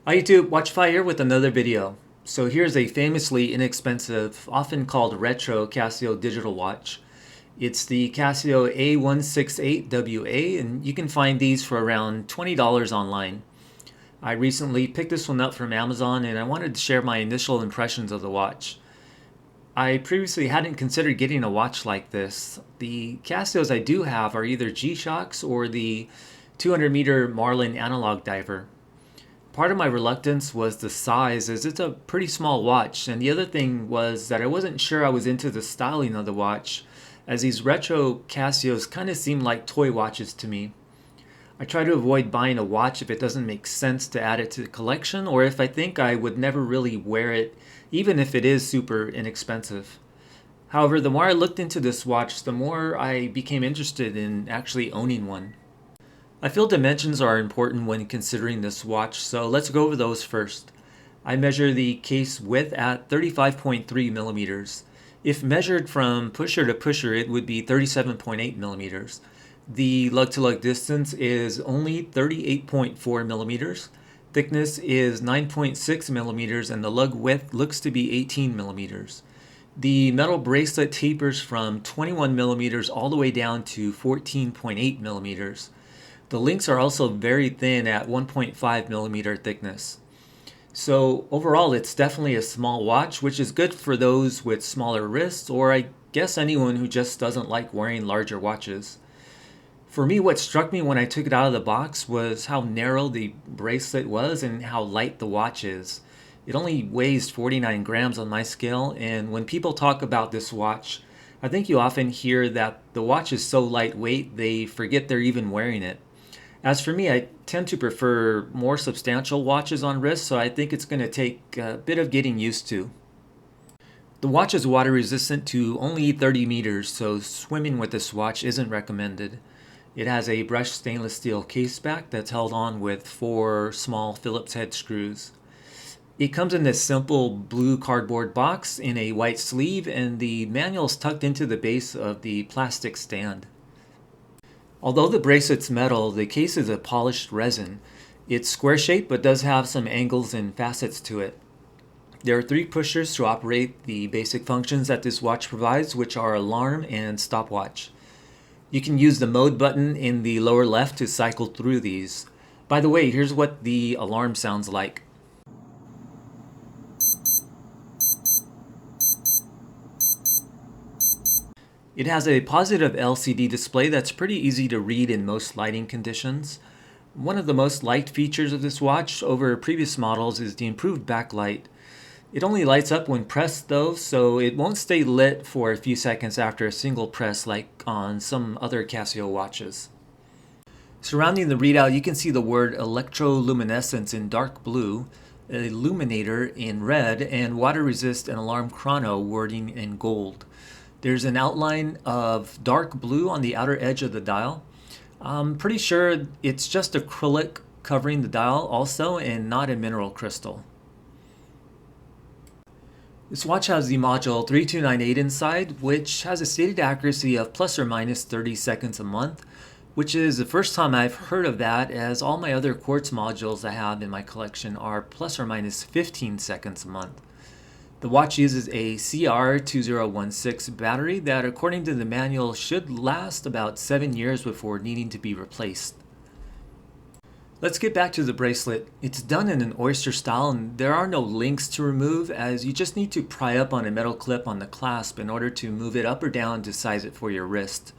Hi YouTube, Watchify here with another video. So here's a famously inexpensive, often called retro Casio digital watch. It's the Casio A168WA and you can find these for around $20 online. I recently picked this one up from Amazon and I wanted to share my initial impressions of the watch. I previously hadn't considered getting a watch like this. The Casios I do have are either G-Shocks or the 200-meter Marlin analog diver. Part of my reluctance was the size, as it's a pretty small watch, and the other thing was that I wasn't sure I was into the styling of the watch, as these retro Casios kind of seem like toy watches to me. I try to avoid buying a watch if it doesn't make sense to add it to the collection, or if I think I would never really wear it, even if it is super inexpensive. However, the more I looked into this watch, the more I became interested in actually owning one. I feel dimensions are important when considering this watch, so let's go over those first. I measure the case width at 35.3 millimeters. If measured from pusher to pusher, it would be 37.8 millimeters. The lug-to-lug distance is only 38.4 millimeters. Thickness is 9.6 millimeters, and the lug width looks to be 18 millimeters. The metal bracelet tapers from 21 millimeters all the way down to 14.8 millimeters. The links are also very thin at 1.5 millimeter thickness. So overall, it's definitely a small watch, which is good for those with smaller wrists, or I guess anyone who just doesn't like wearing larger watches. For me, what struck me when I took it out of the box was how narrow the bracelet was and how light the watch is. It only weighs 49 grams on my scale, and when people talk about this watch, I think you often hear that the watch is so lightweight they forget they're even wearing it. As for me, I tend to prefer more substantial watches on wrist, so I think it's going to take a bit of getting used to. The watch is water resistant to only 30 meters, so swimming with this watch isn't recommended. It has a brushed stainless steel case back that's held on with 4 small Phillips head screws. It comes in this simple blue cardboard box in a white sleeve, and the manual is tucked into the base of the plastic stand. Although the bracelet's metal, the case is a polished resin. It's square-shaped but does have some angles and facets to it. There are 3 pushers to operate the basic functions that this watch provides, which are alarm and stopwatch. You can use the mode button in the lower left to cycle through these. By the way, here's what the alarm sounds like. It has a positive LCD display that's pretty easy to read in most lighting conditions. One of the most liked features of this watch over previous models is the improved backlight. It only lights up when pressed though, so it won't stay lit for a few seconds after a single press like on some other Casio watches. Surrounding the readout, you can see the word electroluminescence in dark blue, illuminator in red, and water resist and alarm chrono wording in gold. There's an outline of dark blue on the outer edge of the dial. I'm pretty sure it's just acrylic covering the dial also, and not a mineral crystal. This watch has the module 3298 inside, which has a stated accuracy of plus or minus 30 seconds a month, which is the first time I've heard of that, as all my other quartz modules I have in my collection are plus or minus 15 seconds a month. The watch uses a CR2016 battery that, according to the manual, should last about 7 years before needing to be replaced. Let's get back to the bracelet. It's done in an oyster style and there are no links to remove, as you just need to pry up on a metal clip on the clasp in order to move it up or down to size it for your wrist.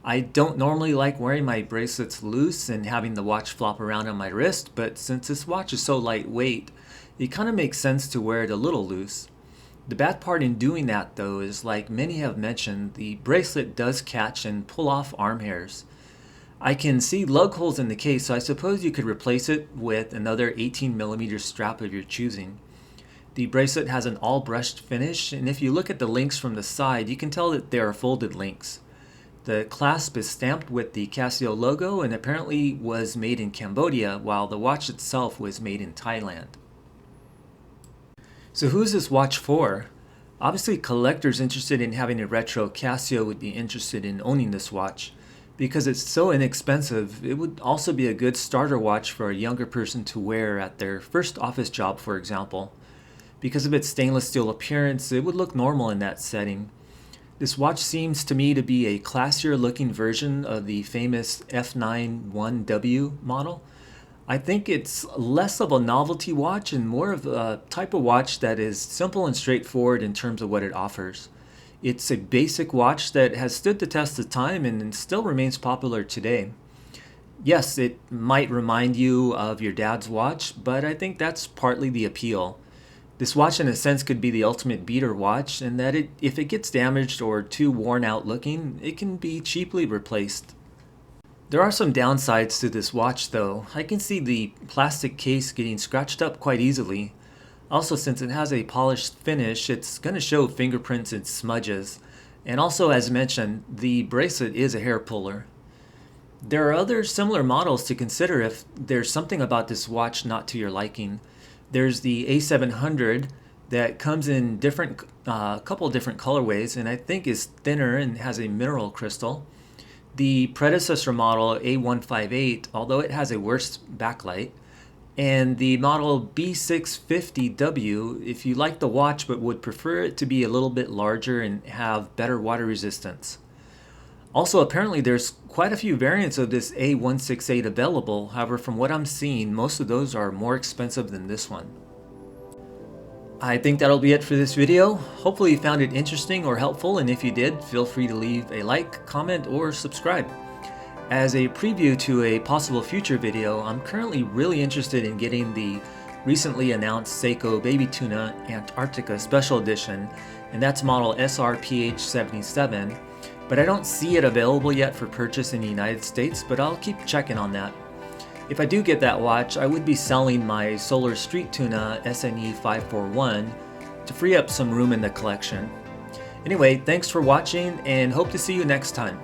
I don't normally like wearing my bracelets loose and having the watch flop around on my wrist, but since this watch is so lightweight, it kind of makes sense to wear it a little loose. The bad part in doing that though is, like many have mentioned, the bracelet does catch and pull off arm hairs. I can see lug holes in the case, so I suppose you could replace it with another 18mm strap of your choosing. The bracelet has an all brushed finish, and if you look at the links from the side, you can tell that they are folded links. The clasp is stamped with the Casio logo and apparently was made in Cambodia, while the watch itself was made in Thailand. So who is this watch for? Obviously collectors interested in having a retro Casio would be interested in owning this watch. Because it's so inexpensive, it would also be a good starter watch for a younger person to wear at their first office job, for example. Because of its stainless steel appearance, it would look normal in that setting. This watch seems to me to be a classier looking version of the famous F91W model. I think it's less of a novelty watch and more of a type of watch that is simple and straightforward in terms of what it offers. It's a basic watch that has stood the test of time and still remains popular today. Yes, it might remind you of your dad's watch, but I think that's partly the appeal. This watch in a sense could be the ultimate beater watch, and that if it gets damaged or too worn out looking, it can be cheaply replaced. There are some downsides to this watch though. I can see the plastic case getting scratched up quite easily. Also, since it has a polished finish, it's going to show fingerprints and smudges. And also, as mentioned, the bracelet is a hair puller. There are other similar models to consider if there's something about this watch not to your liking. There's the A700 that comes in couple different colorways and I think is thinner and has a mineral crystal. The predecessor model A158, although it has a worse backlight, and the model B650W if you like the watch but would prefer it to be a little bit larger and have better water resistance. Also, apparently there's quite a few variants of this A168 available. However, from what I'm seeing, most of those are more expensive than this one. I think that'll be it for this video. Hopefully you found it interesting or helpful, and if you did, feel free to leave a like, comment, or subscribe. As a preview to a possible future video, I'm currently really interested in getting the recently announced Seiko Baby Tuna Antarctica Special Edition, and that's model SRPH77. But I don't see it available yet for purchase in the United States, but I'll keep checking on that. If I do get that watch, I would be selling my Solar Street Tuna SNE 541 to free up some room in the collection. Anyway, thanks for watching and hope to see you next time.